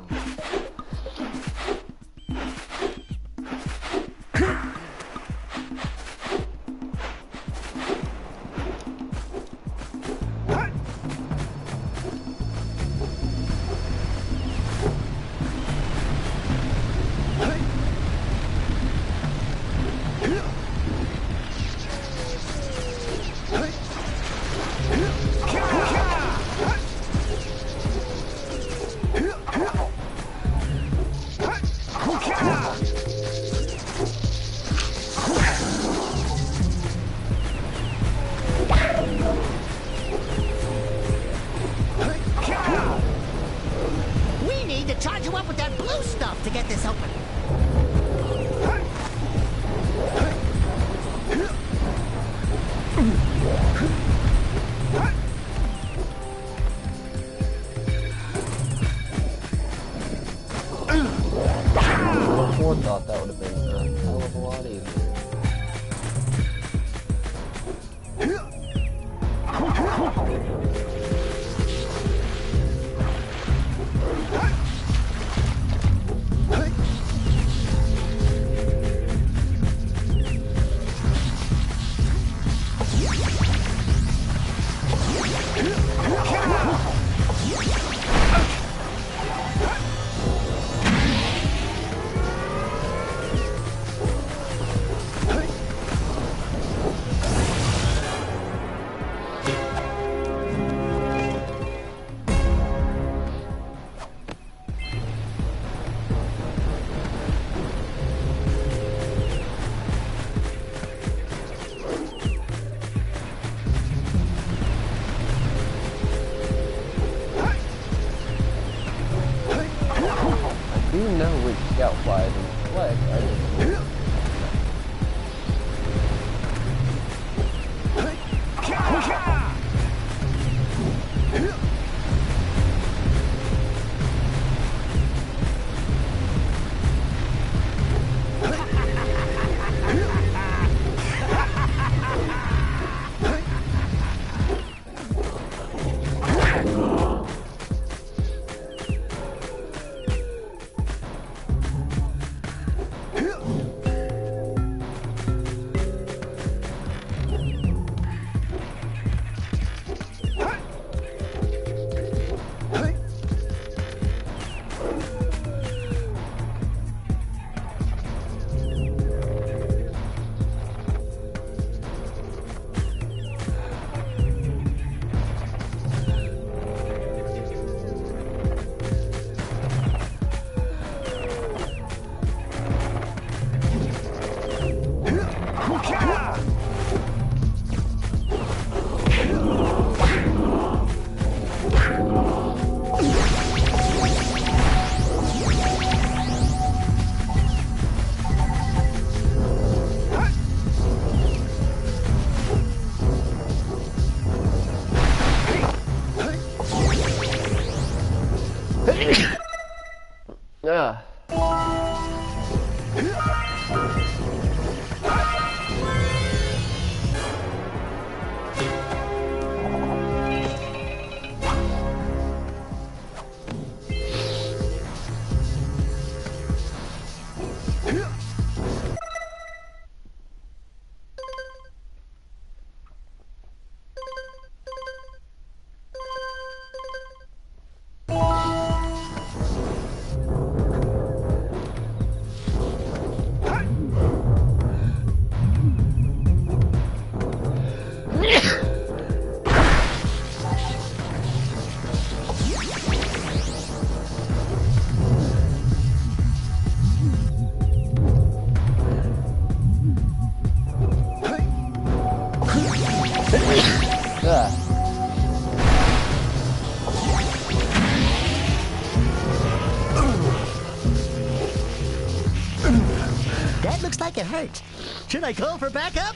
That looks like it hurt. Should I call for backup?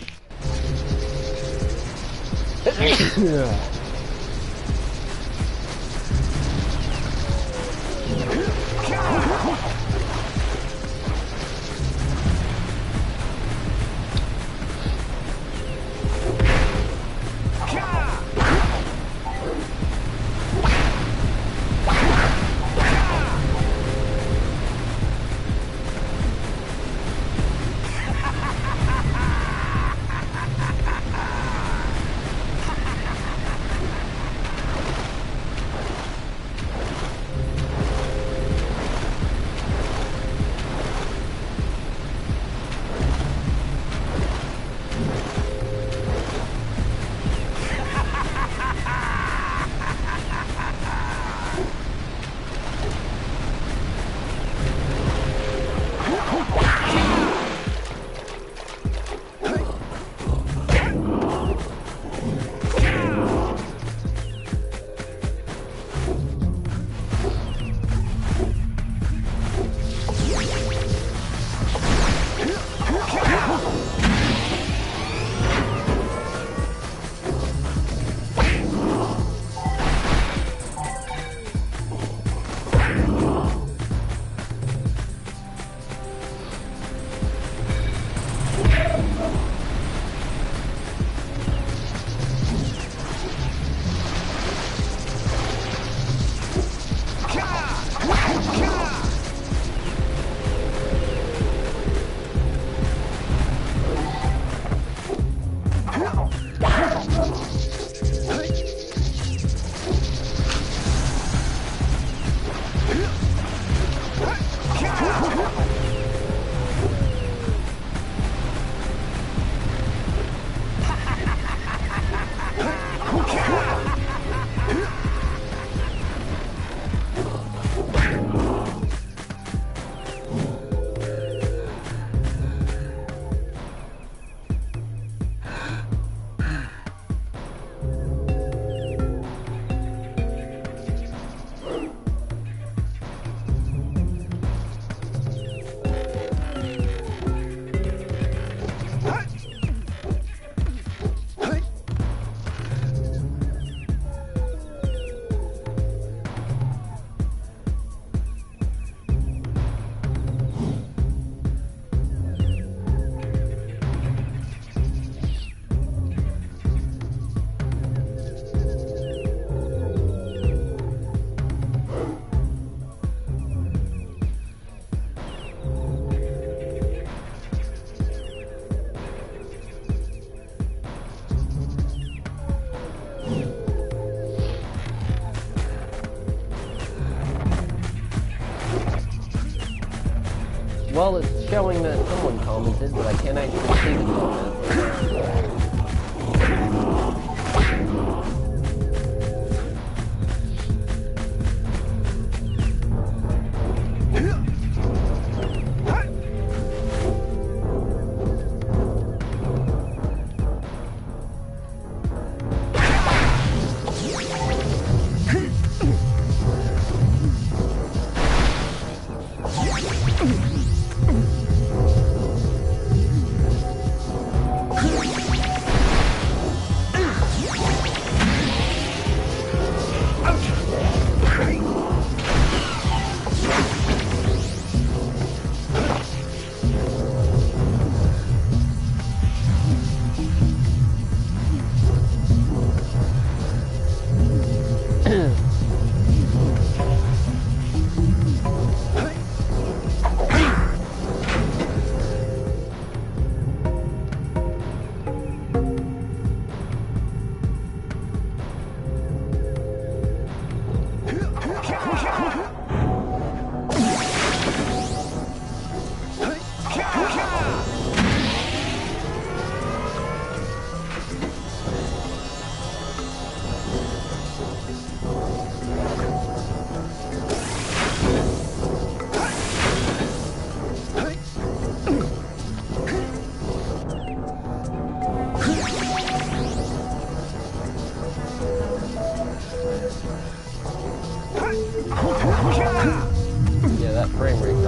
Well, it's showing that someone commented, but I can't actually see the comment.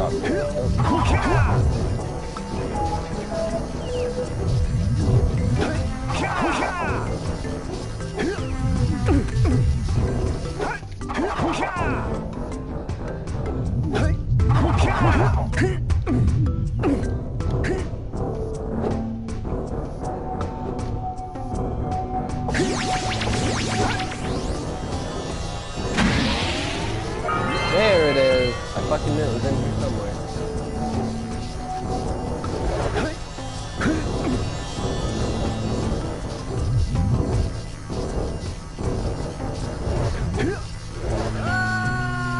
drop. There it is. I fucking knew it was in here somewhere.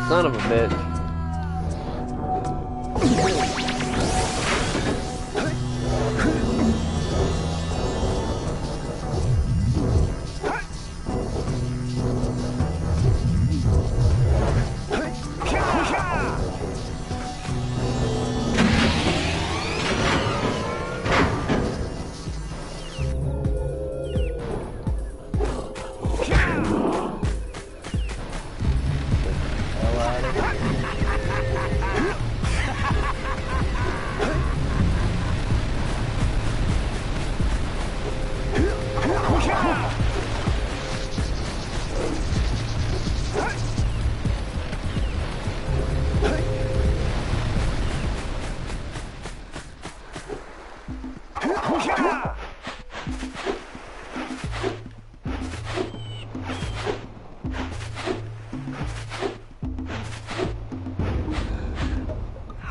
Son of a bitch.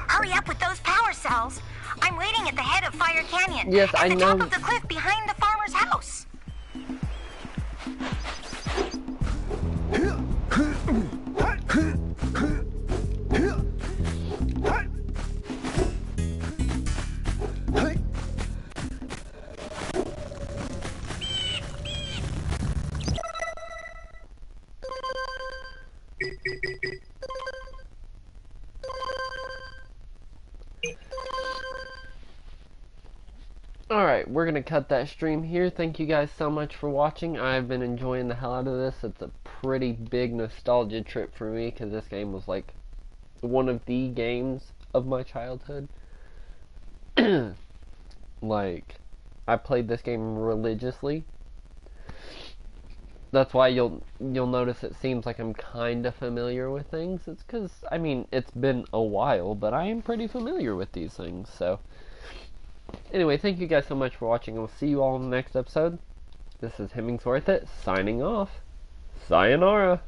Hurry up with those power cells. I'm waiting at the head of Fire Canyon. Yes, at I the know. top of the cliff behind the farmer's house. Alright, we're going to cut that stream here. Thank you guys so much for watching. I've been enjoying the hell out of this. It's a pretty big nostalgia trip for me because this game was like one of the games of my childhood. Like, I played this game religiously. That's why you'll notice it seems like I'm kind of familiar with things. It's because, I mean, it's been a while, but I am pretty familiar with these things, so... Anyway, thank you guys so much for watching, and we'll see you all in the next episode. This is Hemmingsworth It, signing off. Sayonara.